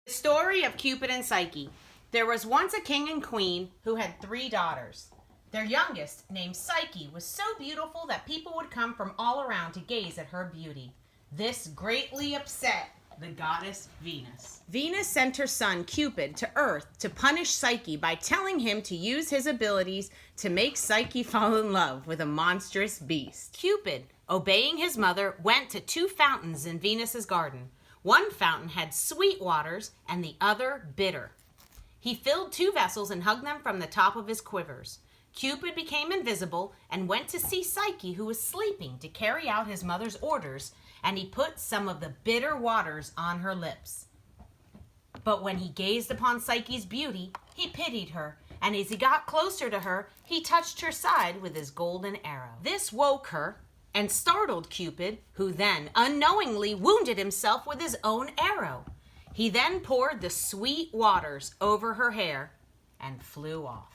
Story of Cupid and Psyche. There was once a king and queen who had 3 daughters. Their youngest, named Psyche, was so beautiful that people would come from all around to gaze at her beauty. This greatly upset the goddess Venus. Venus sent her son Cupid to Earth to punish Psyche by telling him to use his abilities to make Psyche fall in love with a monstrous beast. Cupid, obeying his mother, went to 2 fountains in Venus's garden. One fountain had sweet waters and the other bitter. He filled 2 vessels and hugged them from the top of his quivers. Cupid became invisible and went to see Psyche, who was sleeping, to carry out his mother's orders, and he put some of the bitter waters on her lips. But when he gazed upon Psyche's beauty, he pitied her, and as he got closer to her, he touched her side with his golden arrow. This woke her and startled Cupid, who then unknowingly wounded himself with his own arrow. He then poured the sweet waters over her hair and flew off.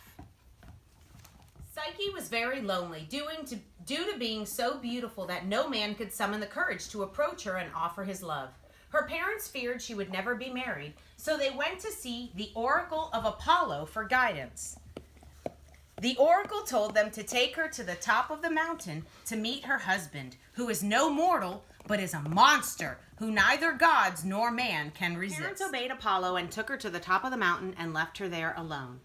Psyche was very lonely, due to being so beautiful that no man could summon the courage to approach her and offer his love. Her parents feared she would never be married, so they went to see the oracle of Apollo for guidance. The oracle told them to take her to the top of the mountain to meet her husband, who is no mortal, but is a monster who neither gods nor man can resist. Parents obeyed Apollo and took her to the top of the mountain and left her there alone.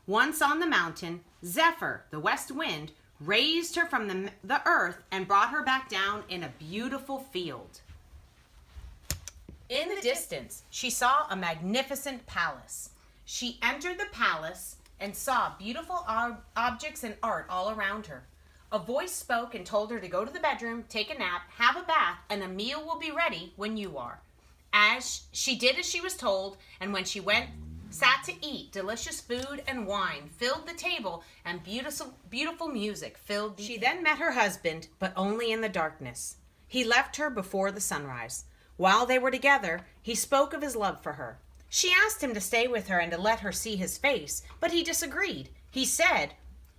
Once on the mountain, Zephyr, the west wind, raised her from the earth and brought her back down in a beautiful field. In the distance, she saw a magnificent palace. She entered the palace and saw beautiful objects and art all around her. A voice spoke and told her to go to the bedroom, take a nap, have a bath, and a meal will be ready when you are. As she did as she was told, and when she sat to eat, delicious food and wine filled the table, and beautiful music filled the air. She then met her husband, but only in the darkness. He left her before the sunrise. While they were together, he spoke of his love for her. She asked him to stay with her and to let her see his face, but he disagreed. He said,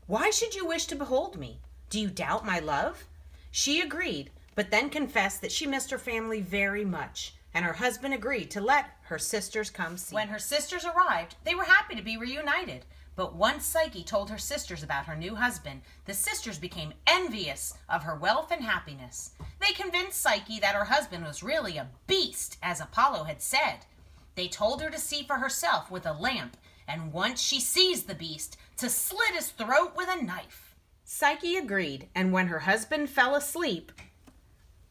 "Why should you wish to behold me? Do you doubt my love?" She agreed, but then confessed that she missed her family very much, and her husband agreed to let her sisters come see. When her sisters arrived, they were happy to be reunited. But once Psyche told her sisters about her new husband, the sisters became envious of her wealth and happiness. They convinced Psyche that her husband was really a beast, as Apollo had said. They told her to see for herself with a lamp, and once she seized the beast, to slit his throat with a knife. Psyche agreed, and when her husband fell asleep,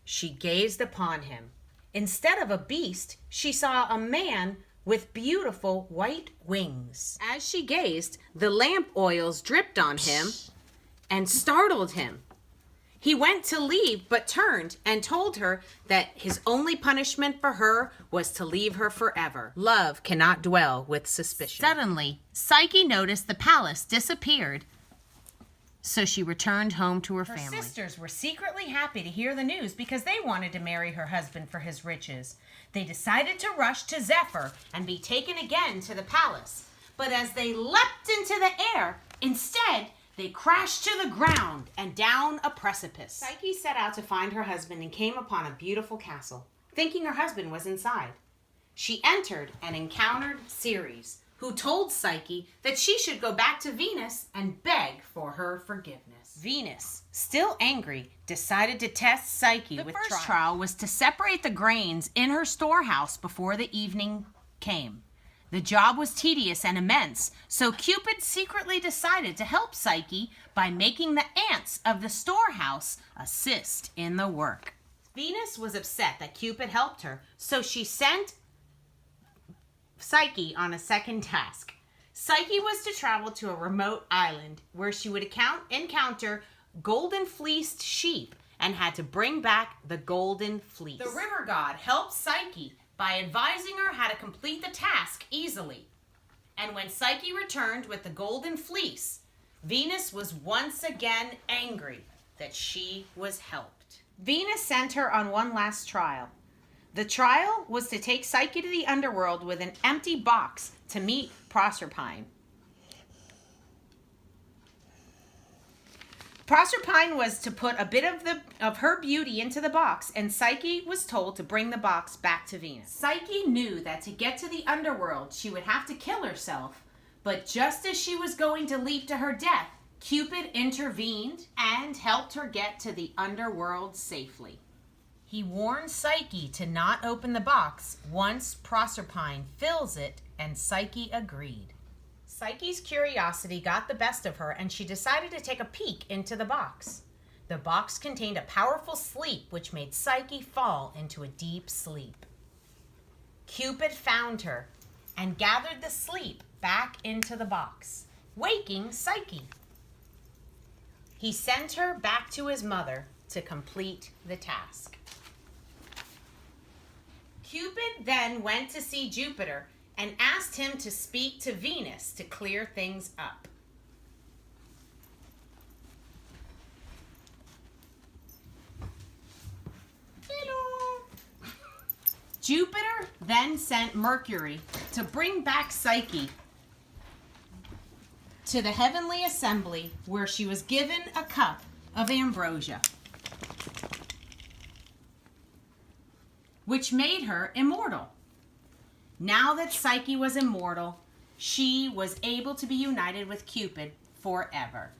she gazed upon him. Instead of a beast, she saw a man with beautiful white wings. As she gazed, the lamp oils dripped on him and startled him. He went to leave, but turned and told her that his only punishment for her was to leave her forever. Love cannot dwell with suspicion. Suddenly, Psyche noticed the palace disappeared, so she returned home to her family. Her sisters were secretly happy to hear the news because they wanted to marry her husband for his riches. They decided to rush to Zephyr and be taken again to the palace. But as they leapt into the air, instead, they crashed to the ground and down a precipice. Psyche set out to find her husband and came upon a beautiful castle, thinking her husband was inside. She entered and encountered Ceres, who told Psyche that she should go back to Venus and beg for her forgiveness. Venus, still angry, decided to test Psyche with trial. The first trial was to separate the grains in her storehouse before the evening came. The job was tedious and immense, so Cupid secretly decided to help Psyche by making the ants of the storehouse assist in the work. Venus was upset that Cupid helped her, so she sent Psyche on a second task. Psyche was to travel to a remote island where she would encounter golden fleeced sheep and had to bring back the golden fleece. The river god helped Psyche by advising her how to complete the task easily. And when Psyche returned with the golden fleece, Venus was once again angry that she was helped. Venus sent her on one last trial. The trial was to take Psyche to the underworld with an empty box to meet Proserpine. Proserpine was to put a bit of her beauty into the box, and Psyche was told to bring the box back to Venus. Psyche knew that to get to the underworld, she would have to kill herself, but just as she was going to leap to her death, Cupid intervened and helped her get to the underworld safely. He warned Psyche to not open the box once Proserpine fills it, and Psyche agreed. Psyche's curiosity got the best of her, and she decided to take a peek into the box. The box contained a powerful sleep, which made Psyche fall into a deep sleep. Cupid found her and gathered the sleep back into the box, waking Psyche. He sent her back to his mother to complete the task. Cupid then went to see Jupiter and asked him to speak to Venus to clear things up. Hello. Jupiter then sent Mercury to bring back Psyche to the heavenly assembly, where she was given a cup of ambrosia, which made her immortal. Now that Psyche was immortal, she was able to be united with Cupid forever.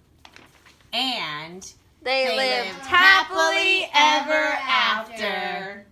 And they lived happily ever after.